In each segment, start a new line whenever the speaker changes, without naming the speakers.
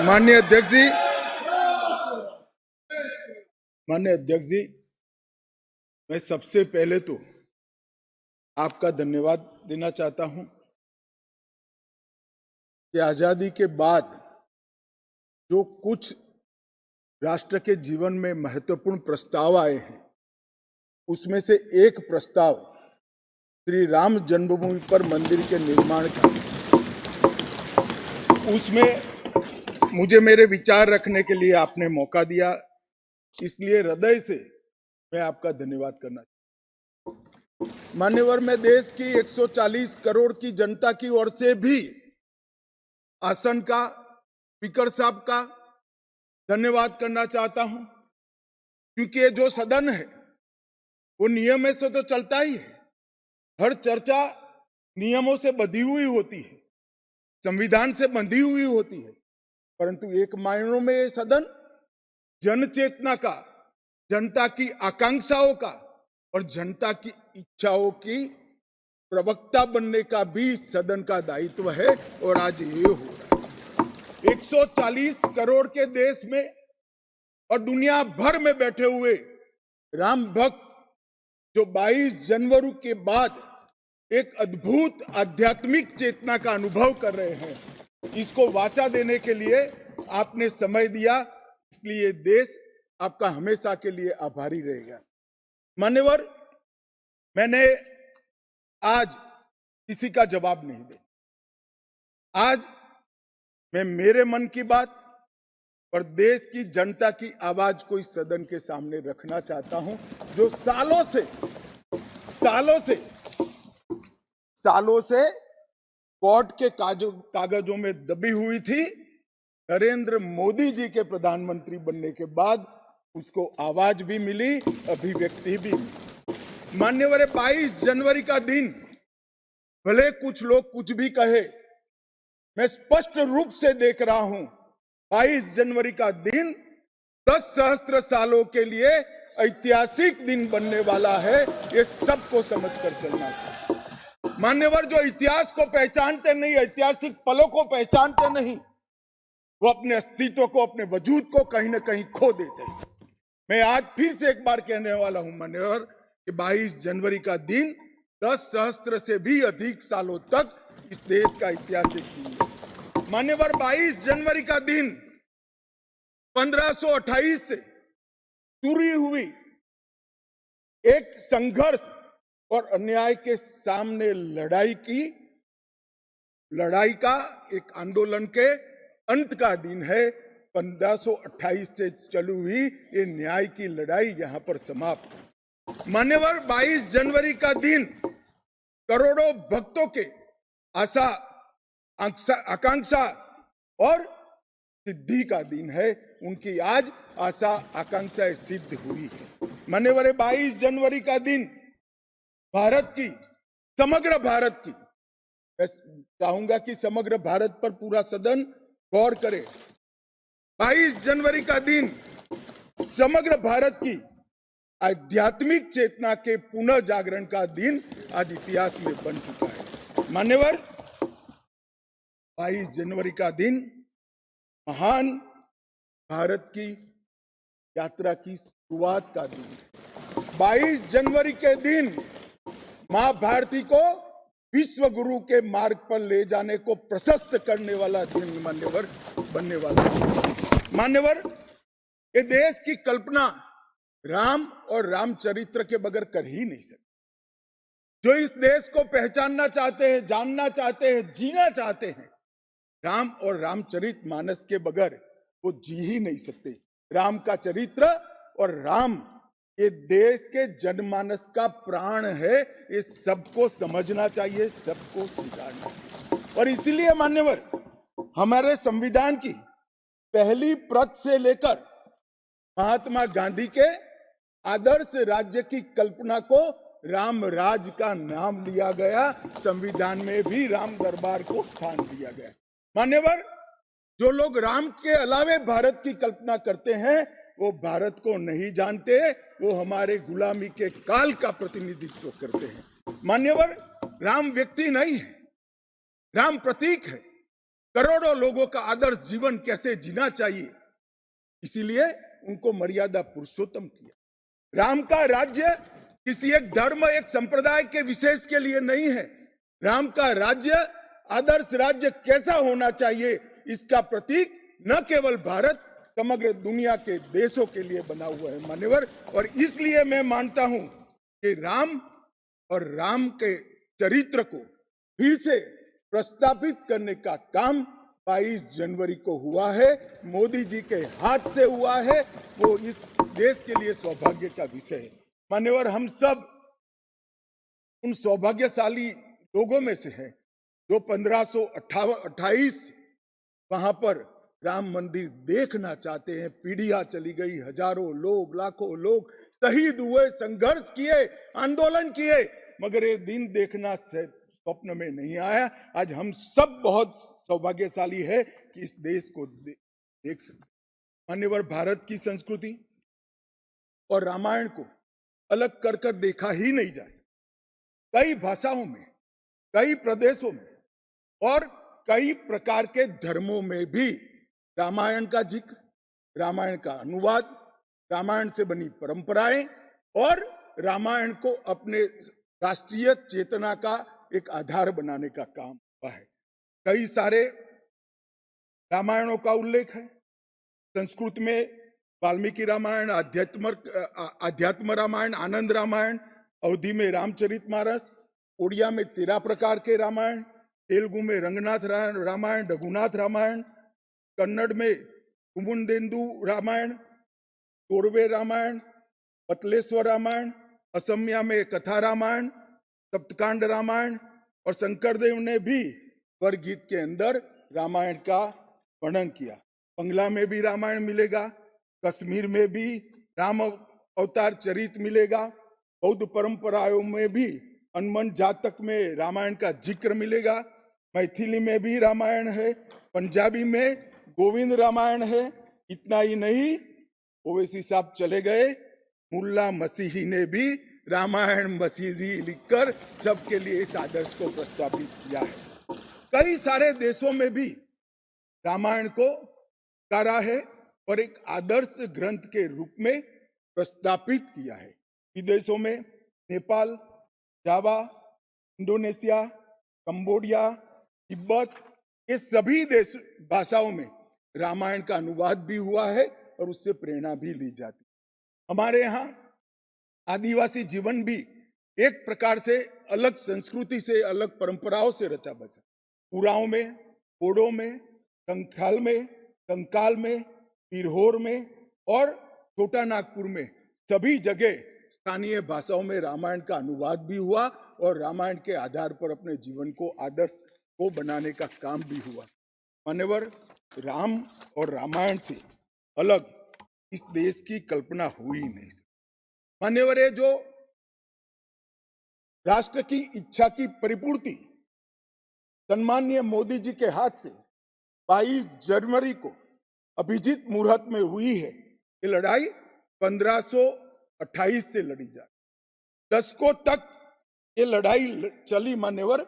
माननीय अध्यक्ष जी, माननीय अध्यक्ष जी, मैं सबसे पहले तो आपका धन्यवाद देना चाहता हूं कि आजादी के बाद जो कुछ राष्ट्र के जीवन में महत्वपूर्ण प्रस्ताव आए हैं, उसमें से एक प्रस्ताव श्री राम जन्मभूमि पर मंदिर के निर्माण का, उसमें मुझे मेरे विचार रखने के लिए आपने मौका दिया, इसलिए हृदय से मैं आपका धन्यवाद करना चाहता हूं। मान्यवर, मैं देश की 140 करोड़ की जनता की ओर से भी आसन का, स्पीकर साहब का धन्यवाद करना चाहता हूं, क्योंकि ये जो सदन है वो नियम से तो चलता ही है। हर चर्चा नियमों से बंधी हुई होती है, संविधान से बंधी हुई होती है, परंतु एक मायनों में ये सदन जन चेतना का, जनता की आकांक्षाओं का और जनता की इच्छाओं की प्रवक्ता बनने का भी सदन का दायित्व है, और आज ये हो रहा है। 140 करोड़ के देश में और दुनिया भर में बैठे हुए राम भक्त जो 22 जनवरी के बाद एक अद्भुत आध्यात्मिक चेतना का अनुभव कर रहे हैं, इसको वाचा देने के लिए आपने समय दिया, इसलिए देश आपका हमेशा के लिए आभारी रहेगा। मान्यवर, मैंने आज किसी का जवाब नहीं दे, आज मैं मेरे मन की बात और देश की जनता की आवाज को इस सदन के सामने रखना चाहता हूं, जो सालों से कोर्ट के कागजों में दबी हुई थी। नरेंद्र मोदी जी के प्रधानमंत्री बनने के बाद उसको आवाज भी मिली, अभिव्यक्ति भी मिली। मान्यवर, 22 जनवरी का दिन, भले कुछ लोग कुछ भी कहे, मैं स्पष्ट रूप से देख रहा हूं 22 जनवरी का दिन 10 सहस्त्र सालों के लिए ऐतिहासिक दिन बनने वाला है, ये सबको समझकर चलना चाहिए। मान्यवर, जो इतिहास को पहचानते नहीं, ऐतिहासिक पलों को पहचानते नहीं, वो अपने अस्तित्व को, अपने वजूद को कहीं ना कहीं खो देते हैं। मैं आज फिर से एक बार कहने वाला हूं मान्यवर कि 22 जनवरी का दिन 10 सहस्त्र से भी अधिक सालों तक इस देश का ऐतिहासिक दिन है। मान्यवर, 22 जनवरी का दिन 1528 से शुरू हुई एक संघर्ष और अन्याय के सामने लड़ाई का एक आंदोलन के अंत का दिन है। 1528 से चली हुई ये न्याय की लड़ाई यहां पर समाप्त। मान्यवर, 22 जनवरी का दिन करोड़ों भक्तों के आशा, आकांक्षा और सिद्धि का दिन है। उनकी आज आशा आकांक्षाएं सिद्ध हुई है। मान्यवर, 22 जनवरी का दिन भारत की, समग्र भारत की, मैं चाहूंगा कि समग्र भारत पर पूरा सदन गौर करे। 22 जनवरी का दिन समग्र भारत की आध्यात्मिक चेतना के पुनः जागरण का दिन आज इतिहास में बन चुका है। मान्यवर, 22 जनवरी का दिन महान भारत की यात्रा की शुरुआत का दिन है। 22 जनवरी के दिन मां भारती को विश्व गुरु के मार्ग पर ले जाने को प्रशस्त करने वाला दिन मान्यवर बनने वाला है। मान्यवर, ये देश की कल्पना राम और रामचरित्र के बगैर कर ही नहीं सकते। जो इस देश को पहचानना चाहते हैं, जानना चाहते हैं, जीना चाहते हैं, राम और रामचरित मानस के बगैर वो जी ही नहीं सकते। राम का चरित्र और राम ये देश के जनमानस का प्राण है, ये सबको समझना चाहिए, सबको स्वीकारना चाहिए। और इसीलिए मान्यवर, हमारे संविधान की पहली प्रत से लेकर महात्मा गांधी के आदर्श राज्य की कल्पना को राम राज का नाम दिया गया, संविधान में भी राम दरबार को स्थान दिया गया। मान्यवर, जो लोग राम के अलावे भारत की कल्पना करते हैं वो भारत को नहीं जानते, वो हमारे गुलामी के काल का प्रतिनिधित्व करते हैं। मान्यवर, राम व्यक्ति नहीं है, राम प्रतीक है। करोड़ों लोगों का आदर्श जीवन कैसे जीना चाहिए, इसीलिए उनको मर्यादा पुरुषोत्तम किया। राम का राज्य किसी एक धर्म, एक संप्रदाय के विशेष के लिए नहीं है। राम का राज्य, आदर्श राज्य कैसा होना चाहिए, इसका प्रतीक न केवल भारत, समग्र दुनिया के देशों के लिए बना हुआ है मान्यवर। और इसलिए मैं मानता हूं कि राम और राम के चरित्र को फिर से प्रस्तावित करने का काम 22 जनवरी को हुआ है, मोदी जी के हाथ से हुआ है। वो इस देश के लिए सौभाग्य का विषय है मान्यवर। हम सब उन सौभाग्यशाली लोगों में से हैं जो 1528 वहां पर राम मंदिर देखना चाहते हैं। पीढ़ियां चली गई, हजारों लोग, लाखों लोग शहीद हुए, संघर्ष किए, आंदोलन किए, मगर ये दिन देखना स्वप्न में नहीं आया। आज हम सब बहुत सौभाग्यशाली है कि इस देश को देख सकते। मान्यवर, भारत की संस्कृति और रामायण को अलग कर कर देखा ही नहीं जा सकता। कई भाषाओं में, कई प्रदेशों में और कई प्रकार के धर्मों में भी रामायण का जिक्र, रामायण का अनुवाद, रामायण से बनी परंपराएं और रामायण को अपने राष्ट्रीय चेतना का एक आधार बनाने का काम हुआ है। कई सारे रामायणों का उल्लेख है। संस्कृत में वाल्मीकि रामायण, आध्यात्म रामायण, आनंद रामायण, अवधी में रामचरितमानस, ओडिया में 13 प्रकार के रामायण, तेलुगु में रंगनाथ रामायण, रघुनाथ रामायण, कन्नड़ में कुमुदेंदु रामायण, तोरवे रामायण, पतलेश्वर रामायण, असमिया में कथा रामायण, सप्तकांड रामायण, और शंकरदेव ने भी वरगीत के अंदर रामायण का वर्णन किया। बंगला में भी रामायण मिलेगा, कश्मीर में भी राम अवतार चरित मिलेगा, बौद्ध परंपराओं में भी हनुमान जातक में रामायण का जिक्र मिलेगा, मैथिली में भी रामायण है, पंजाबी में गोविंद रामायण है। इतना ही नहीं, ओवैसी साहब चले गए, मुल्ला मसीही ने भी रामायण मसीही लिखकर सबके लिए इस आदर्श को प्रस्तावित किया है। कई सारे देशों में भी रामायण को उतारा है और एक आदर्श ग्रंथ के रूप में प्रस्तावित किया है। विदेशों में नेपाल, जावा, इंडोनेशिया, कंबोडिया, तिब्बत, ये सभी देश भाषाओं में रामायण का अनुवाद भी हुआ है और उससे प्रेरणा भी ली जाती है। हमारे यहाँ आदिवासी जीवन भी एक प्रकार से अलग संस्कृति से, अलग परंपराओं से रचा बचा। उरांव में, बोडो में, संथाल में, कंकाल में, पिरहोर में और छोटा नागपुर में सभी जगह स्थानीय भाषाओं में रामायण का अनुवाद भी हुआ और रामायण के आधार पर अपने जीवन को, आदर्श को बनाने का काम भी हुआ। मान्यवर, राम और रामायण से अलग इस देश की कल्पना हुई नहीं। मान्यवर, ये जो राष्ट्र की इच्छा की परिपूर्ति सम्माननीय मोदी जी के हाथ से 22 जनवरी को अभिजीत मुहूर्त में हुई है। ये लड़ाई 1528 से लड़ी जा रही, दशकों तक ये लड़ाई चली। मान्यवर,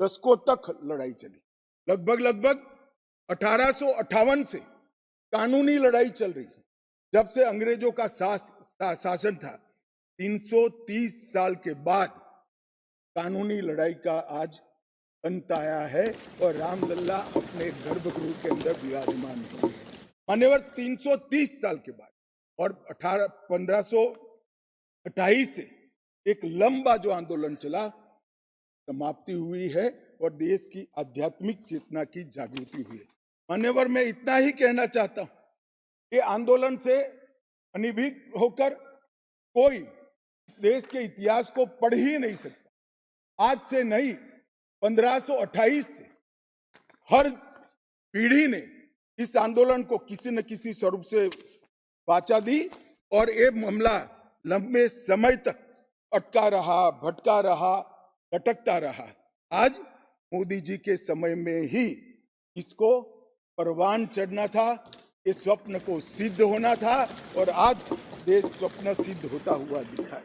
दशकों तक लड़ाई चली। लगभग 1858 से कानूनी लड़ाई चल रही है। जब से अंग्रेजों का शासन था, 330 साल के बाद कानूनी लड़ाई का आज अंत आया है और रामलल्ला अपने गर्भगृह के अंदर विराजमान हुए हैं। मान्यवर, 330 साल के बाद और 1528 से एक लंबा जो आंदोलन चला, समाप्ति हुई है और देश की आध्यात्मिक चेतना की जागृति हुई है। मान्यवर, मैं इतना ही कहना चाहता हूं कि आंदोलन से अनिभिज्ञ होकर कोई देश के इतिहास को पढ़ ही नहीं सकता। आज से नहीं, 1528 से हर पीढ़ी ने इस आंदोलन को किसी न किसी स्वरूप से वाचा दी और ये मामला लंबे समय तक अटका रहा, भटका रहा, भटकता रहा। आज मोदी जी के समय में ही इसको परवान चढ़ना था, इस स्वप्न को सिद्ध होना था और आज देश स्वप्न सिद्ध होता हुआ दिखा है।